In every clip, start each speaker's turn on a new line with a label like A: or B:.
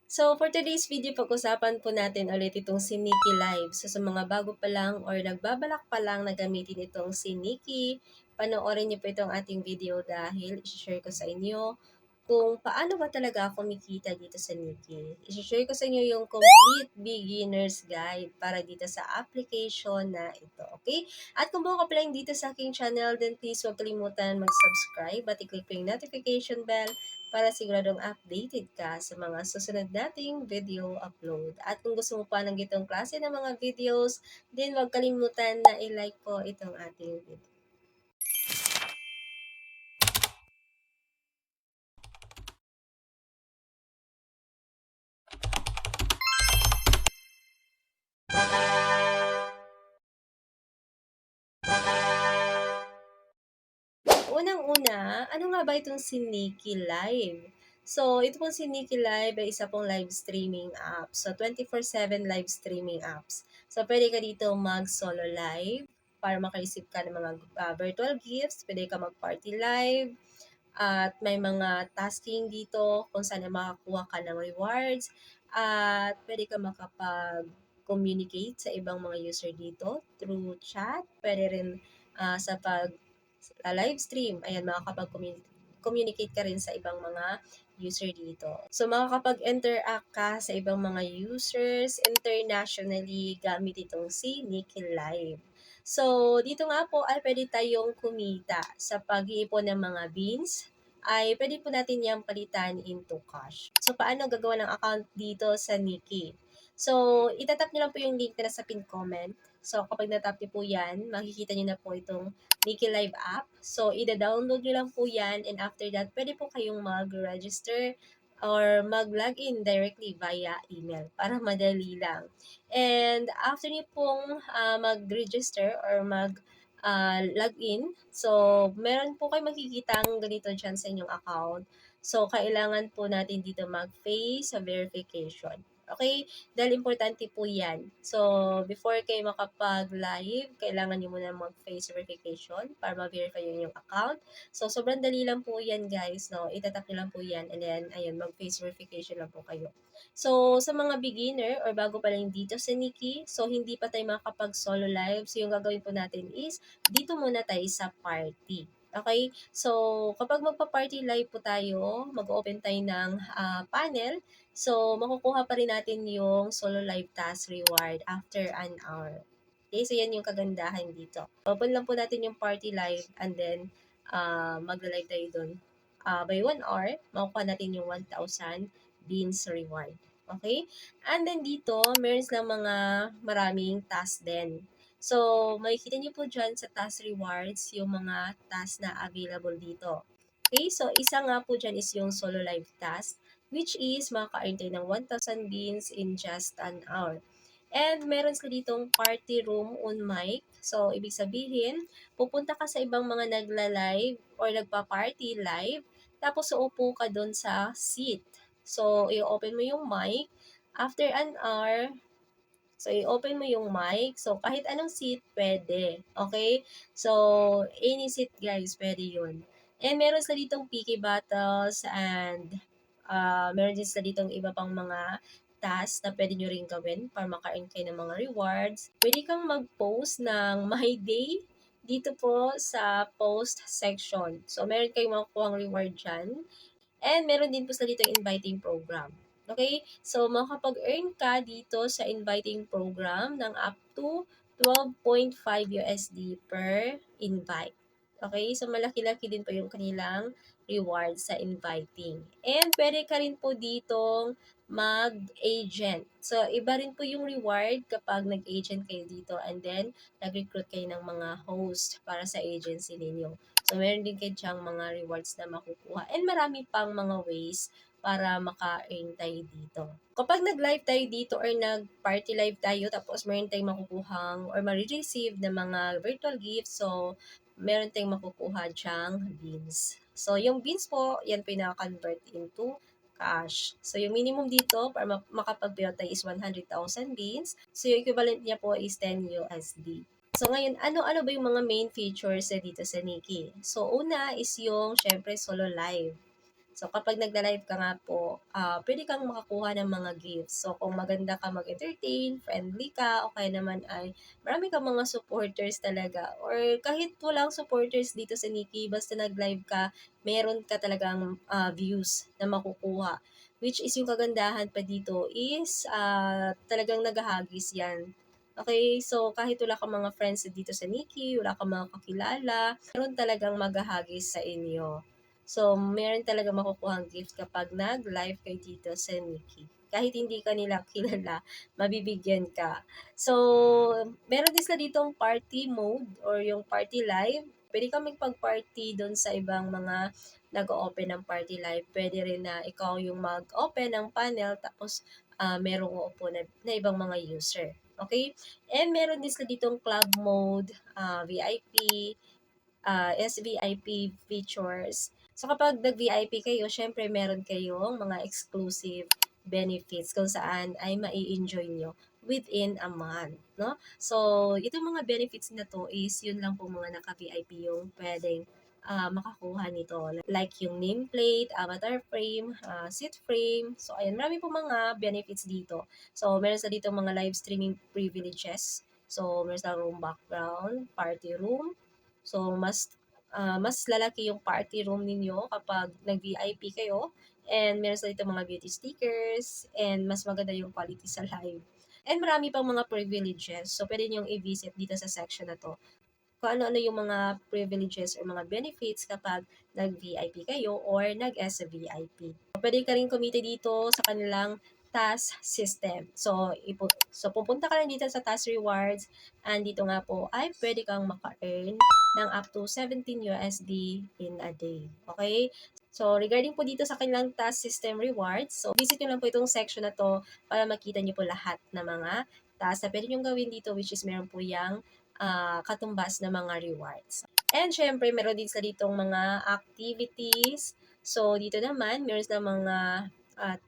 A: So, for today's video, pag-usapan po natin ulit itong si Nikki Live. So, sa mga bago pa lang or nagbabalak pa lang na gamitin itong si Nikki, panoorin niyo po itong ating video dahil isi-share ko sa inyo kung paano ba talaga ako kumikita dito sa Nikki. Isi-share ko sa inyo yung complete beginner's guide para dito sa application na ito, okay? At kung bago ka pa lang dito sa aking channel, then please huwag kalimutan mag-subscribe at i-click po yung notification bell para siguradong updated ka sa mga susunod nating video upload. At kung gusto mo pa ng gitong klase ng mga videos, then huwag kalimutan na i-like po itong ating video. Unang-una, ano nga ba itong si Nikki Live? So, ito pong si Nikki Live ay isa pong live streaming app. So, 24/7 live streaming apps. So, pwede ka dito mag-solo live para makaisip ka ng mga virtual gifts. Pwede ka mag-party live. At may mga tasking dito kung saan ay makakuha ka ng rewards. At pwede ka makapag-communicate sa ibang mga user dito through chat. Pwede rin sa live stream, ayan, makakapag-communicate ka rin sa ibang mga user dito. So, makakapag-interact ka sa ibang mga users internationally gamit itong si Nikki Live. So, dito nga po ay pwede tayong kumita sa pag-iipon ng mga beans ay pwede po natin yung palitan into cash. So, paano gagawa ng account dito sa Nikki? So, itatap nyo lang po yung link na nasa pin comment. So, kapag natap nyo po yan, makikita nyo na po itong Nikki Live app. So, ida-download nyo lang po yan and after that, pwede po kayong mag-register or mag-login directly via email para madali lang. And after nyo pong mag-register or login, so meron po kayo makikita ang ganito dyan sa inyong account. So, kailangan po natin dito mag-face verification. Okay? Dahil importante po yan. So, before kayo makapag-live, kailangan nyo muna mag-face verification para ma-verify yung inyong account. So, sobrang dali lang po yan, guys. No? Itatap nyo lang po yan and then, ayun, mag-face verification lang po kayo. So, sa mga beginner or bago pa lang dito sa Nikki, so hindi pa tayo makapag-solo live. So, yung gagawin po natin is, dito muna tayo sa party. Okay? So, kapag magpa-party live po tayo, mag-open tayo ng panel. So, makukuha pa rin natin yung solo live task reward after an hour. Okay, so yan yung kagandahan dito. Open lang po natin yung party live and then magla-live tayo dun. By 1 hour, makukuha natin yung 1,000 beans reward. Okay? And then dito, meron silang mga maraming task din. So, makikita niyo po dyan sa task rewards yung mga task na available dito. Okay, so isa nga po dyan is yung solo live task, which is makaka-earn tayo ng 1,000 beans in just an hour. And meron sila ditong party room on mic. So, ibig sabihin, pupunta ka sa ibang mga nagla-live or nagpa-party live, tapos uupo ka doon sa seat. So, i-open mo yung mic. After an hour, so, i-open mo yung mic. So, kahit anong seat, pwede. Okay? So, any seat, guys, pwede yun. And meron sila ditong picky battles and meron din sila ditong iba pang mga tasks na pwede nyo rin gawin para maka-earn kayo ng mga rewards. Pwede kang mag-post ng My Day dito po sa post section. So, meron kayong makukuha reward dyan. And meron din po sila dito inviting program. Okay? So, makakapag-earn ka dito sa inviting program ng up to 12.5 USD per invite. Okay? So, malaki-laki din po yung kanilang reward sa inviting. And pwede ka rin po ditong mag-agent. So, iba rin po yung reward kapag nag-agent kayo dito and then nag-recruit kayo ng mga host para sa agency ninyo. So, meron din kayo diyang mga rewards na makukuha. And marami pang mga ways para maka-earn tayo dito. Kapag nag-live tayo dito or nag-party live tayo, tapos meron tayong makukuhang or ma-receive na mga virtual gifts, so meron tayong makukuha diyang beans. So, yung beans po, yan po yung convert into cash. So, yung minimum dito para makapag-build tayo is 100,000 beans. So, yung equivalent niya po is 10 USD. So, ngayon, ano-ano ba yung mga main features dito sa Nikki? So, una is yung, syempre, solo live. So, kapag nagla-live ka nga po, pwede kang makakuha ng mga gifts. So, kung maganda ka mag-entertain, friendly ka, o kaya naman ay marami kang mga supporters talaga. Or kahit walang supporters dito sa Nikki, basta nag-live ka, meron ka talagang views na makukuha. Which is yung kagandahan pa dito is talagang naghahagis yan. Okay, so kahit wala kang mga friends dito sa Nikki, wala kang mga kakilala, meron talagang maghahagis sa inyo. So, meron talaga makukuhang gift kapag nag-live kayo dito sa Nikki. Kahit hindi ka nila kilala, mabibigyan ka. So, meron din sila ditong party mode or yung party live. Pwede kang magpag-party doon sa ibang mga nag-open ng party live. Pwede rin na ikaw yung mag-open ng panel tapos merong uupo na ibang mga user. Okay? And meron din sila ditong club mode, VIP, SVIP features. So kapag nag-VIP kayo, syempre meron kayong mga exclusive benefits kung saan ay mai-enjoy nyo within a month, no? So, itong mga benefits na to is yun lang po mga naka-VIP yung pwedeng makakuha nito. Like yung nameplate, avatar frame, seat frame. So, ayan, marami po mga benefits dito. So, meron sa dito mga live streaming privileges. So, meron sa room background, party room. So, mas lalaki yung party room ninyo kapag nag-VIP kayo. And meron sa dito mga beauty stickers and mas maganda yung quality sa live. And marami pang mga privileges. So, pwede nyo i-visit dito sa section na to kung ano-ano yung mga privileges or mga benefits kapag nag-VIP kayo or nag-SVIP. Pwede ka rin kumita dito sa kanilang task system. So pupunta ka lang dito sa task rewards and dito nga po ay pwede kang maka-earn ng up to 17 USD in a day. Okay? So, regarding po dito sa kanilang task system rewards, so visit nyo lang po itong section na to para makita nyo po lahat ng mga task na pwede nyo gawin dito which is meron po yung katumbas na mga rewards. And syempre, meron din sa ditong mga activities. So, dito naman, meron sa mga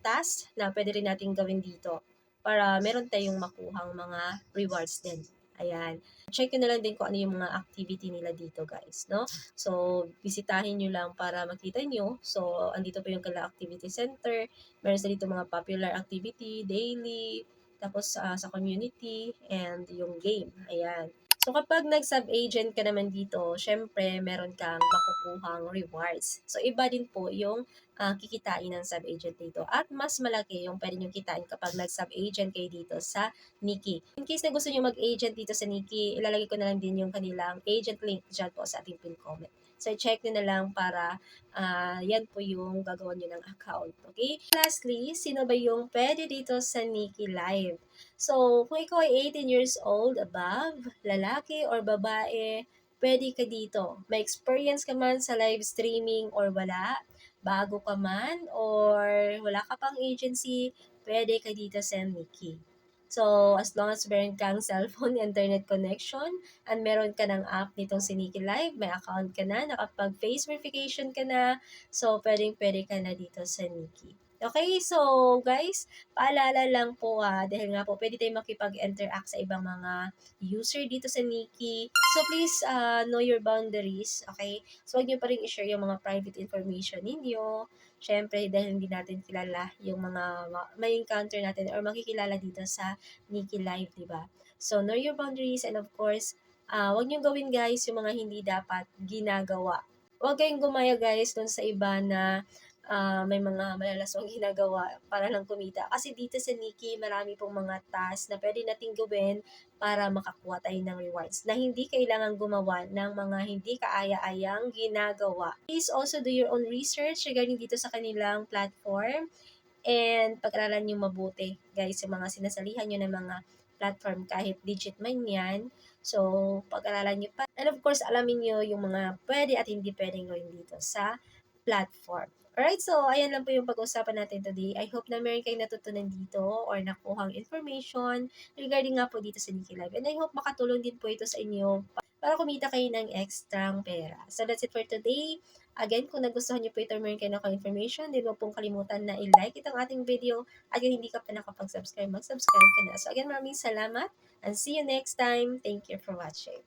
A: tasks na pwede rin natin gawin dito para meron tayong makuhang mga rewards din. Ayan. Check nyo na lang din kung ano yung mga activity nila dito, guys, no? So, bisitahin nyo lang para makita nyo. So, andito po yung kala activity center. Meron sa dito mga popular activity, daily, tapos sa community, and yung game. Ayan. So, kapag nag-sub-agent ka naman dito, syempre, meron kang makukuhang rewards. So, iba din po yung kikitain ng sub-agent dito. At mas malaki yung pwede nyo kitain kapag nag-sub-agent kayo dito sa Nikki. In case na gusto nyo mag-agent dito sa Nikki, ilalagay ko na lang din yung kanilang agent link dyan po sa ating pin comment. So, check nyo na lang para yan po yung gagawin nyo ng account. Okay? Lastly, sino ba yung pwede dito sa Nikki Live? So, kung ikaw ay 18 years old above, lalaki or babae, pwede ka dito. May experience ka man sa live streaming or wala, bago ka man or wala ka pang agency, pwede ka dito sa Mickey. So, as long as meron kang cellphone internet connection and meron ka ng app nitong si Nikki Live, may account ka na, nakapag-face verification ka na, so pwede ka na dito sa Nikki. Okay, so guys, paalala lang po dahil nga po pwede tayong makipag-interact sa ibang mga user dito sa Nikki. So please know your boundaries, okay? So huwag niyo pa rin i-share yung mga private information ninyo. Siyempre, dahil hindi natin kilala yung mga may encounter natin or makikilala dito sa Nikki Live, di ba? So know your boundaries and of course, huwag niyo gawin guys yung mga hindi dapat ginagawa. Huwag kayong gumaya guys dun sa iba na may mga malalaswang ginagawa para lang kumita. Kasi dito sa Nikki, marami pong mga task na pwede nating gawin para makakuha tayo ng rewards na hindi kailangan gumawa ng mga hindi kaaya-ayang ginagawa. Please also do your own research regarding dito sa kanilang platform and pag-aralan nyo mabuti, guys, yung mga sinasalihan nyo ng mga platform kahit legit man yan. So, pag-aralan nyo pa. And of course, alamin nyo yung mga pwede at hindi pwedeng gawin dito sa platform. Alright, so ayan lang po yung pag-usapan natin today. I hope na meron kayong natutunan dito or nakuhang information regarding nga po dito sa Nikki Live. And I hope makatulong din po ito sa inyo para kumita kayo ng extrang pera. So that's it for today. Again, kung nagustuhan niyo po ito, meron kayo na information, din mo pong kalimutan na i-like itong ating video. At kung hindi ka pa nakapag-subscribe, mag-subscribe ka na. So again, maraming salamat and see you next time. Thank you for watching.